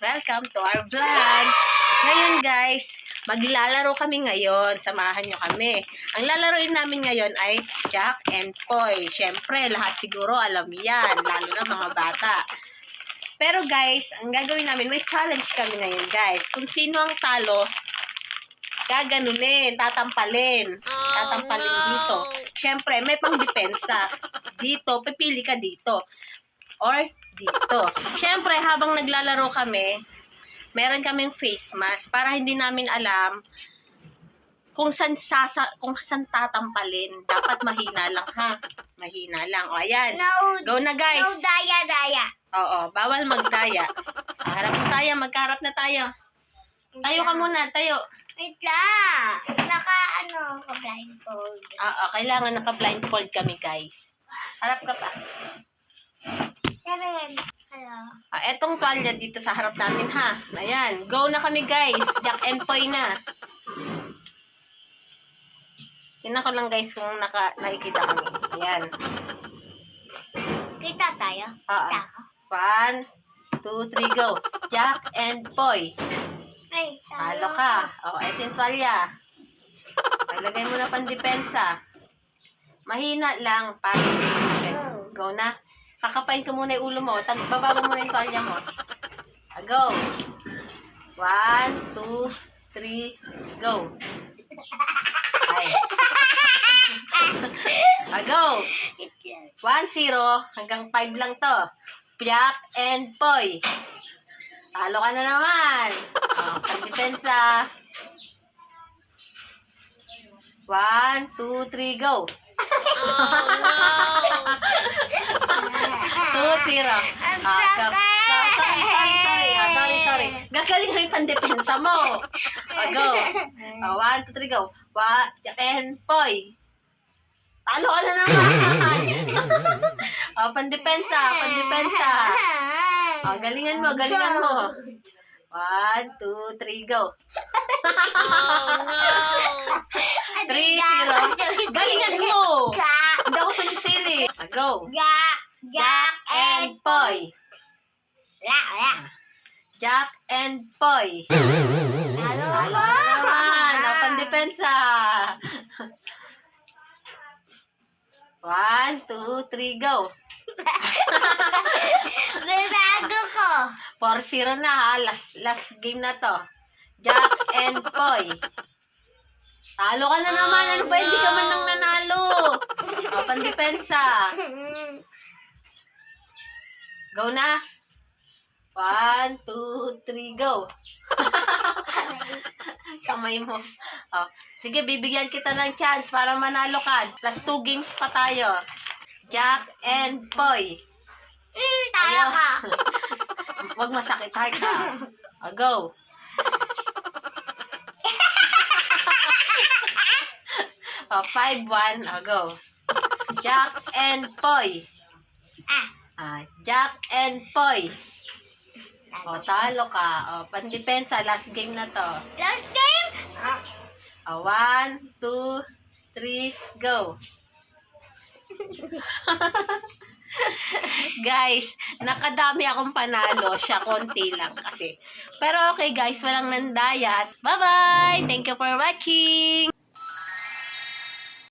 Welcome to our vlog. Ngayon guys, maglalaro kami ngayon. Samahan nyo kami. Ang lalaroin namin ngayon ay Jack and Poy. Siyempre, lahat siguro alam yan, lalo na mga bata. Pero guys, ang gagawin namin, may challenge kami ngayon guys. Kung sino ang talo, gaganunin, tatampalin dito. Siyempre, may pangdepensa. Dito, pipili ka dito. Or dito. Siyempre, habang naglalaro kami, meron kaming face mask para hindi namin alam kung saan tatampalin. Dapat mahina lang ha. Mahina lang. O, ayan. No, go na guys. No daya. Oo, bawal magdaya. Harap na tayo, magkarap na tayo. Tayo ka muna, tayo. Wait lang. Ka-blindfold. Oo, kailangan naka-blindfold kami guys. Harap ka pa. Hello. Etong tuwalya dito sa harap namin ha. Ayan, go na kami guys. Jack and Poy na. Tingnan ko lang guys kung nakikita kami. Ayan. Kita tayo? Oo. Kita ako? 1, 2, 3, go. Jack and Poy. Ay, Talo ka. Eto yung tuwalya. Ilagay mo na pandepensa. Mahina lang para hindi masakit. Go na. Kakapain ko muna yung ulo mo. Baba mo muna yung tuwalya mo. Go. 1, 2, 3, go. Ay. Go. 1-0 hanggang 5 lang to. Jack and Poy. Talo ka na naman. Pagdepensa. 1, 2, 3, go. 2-0. Sorry. Gagaling rin pandepensa mo. Go. 1, 2, 3, go. Jack and Poy. Talo ka na naman. Pandepensa. Galingan mo. 1, 2, 3, go. 3-0. Galingan mo. Hindi ako sumisili. Go. Jack and Poy. Jack and Poy. Talo Talo ko. naman. Pandepensa. 1, 2, 3, go. Binago ko. 4-0 na ha. Last game na to. Jack and Poy. Talo ka na naman. Ano ba? Hindi ka man nang nanalo. Pandepensa. Go na. 1, 2, 3, go. Kamay mo. Sige, bibigyan kita ng chance para manalo ka. Plus 2 games pa tayo. Jack and Poy. Talo ka. Huwag masakit heart ha. Go. Oh, 5-1. Go. Jack and Poy. Jack and Poy. Talo ka. Pandepensa. Last game na to. Last game? 1, 2, 3, go. Guys, nakadami akong panalo. Siya, konti lang kasi. Pero okay guys, walang nandayat. Bye-bye! Thank you for watching!